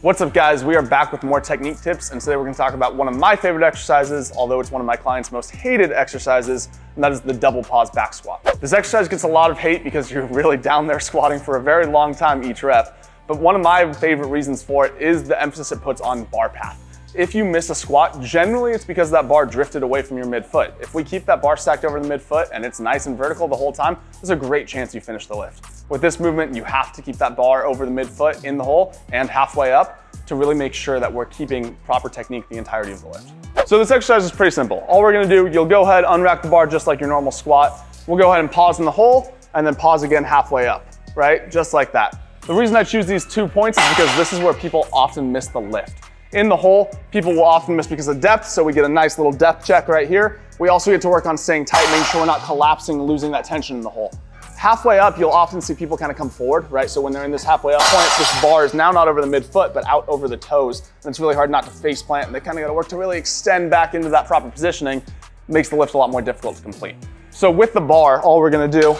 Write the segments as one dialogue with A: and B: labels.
A: What's up guys, we are back with more technique tips, and today we're going to talk about one of my favorite exercises, although it's one of my clients' most hated exercises, and that is the double pause back squat. This exercise gets a lot of hate because you're really down there squatting for a very long time each rep, but one of my favorite reasons for it is the emphasis it puts on bar path. If you miss a squat, generally it's because that bar drifted away from your midfoot. If we keep that bar stacked over the midfoot and it's nice and vertical the whole time, there's a great chance you finish the lift. With this movement, you have to keep that bar over the midfoot in the hole and halfway up to really make sure that we're keeping proper technique the entirety of the lift. So this exercise is pretty simple. All we're gonna do, you'll go ahead, unrack the bar just like your normal squat. We'll go ahead and pause in the hole and then pause again halfway up, right? Just like that. The reason I choose these 2 points is because this is where people often miss the lift. In the hole, people will often miss because of depth, so we get a nice little depth check right here. We also get to work on staying tight, making sure we're not collapsing, losing that tension in the hole. Halfway up, you'll often see people kind of come forward, right? So when they're in this halfway up point, this bar is now not over the midfoot, but out over the toes. And it's really hard not to face plant, and they kind of got to work to really extend back into that proper positioning. It makes the lift a lot more difficult to complete. So with the bar, all we're gonna do,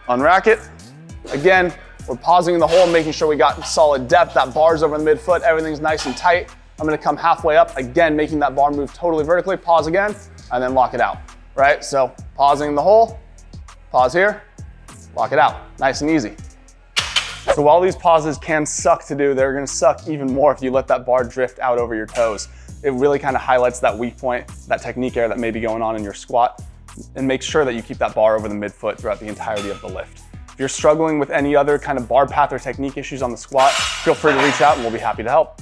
A: unrack it. Again, we're pausing in the hole, making sure we got solid depth. That bar's over the midfoot, everything's nice and tight. I'm gonna come halfway up, again, making that bar move totally vertically, pause again, and then lock it out, right? So pausing in the hole, pause here, lock it out, nice and easy. So while these pauses can suck to do, they're gonna suck even more if you let that bar drift out over your toes. It really kind of highlights that weak point, that technique error that may be going on in your squat, and make sure that you keep that bar over the midfoot throughout the entirety of the lift. If you're struggling with any other kind of bar path or technique issues on the squat, feel free to reach out and we'll be happy to help.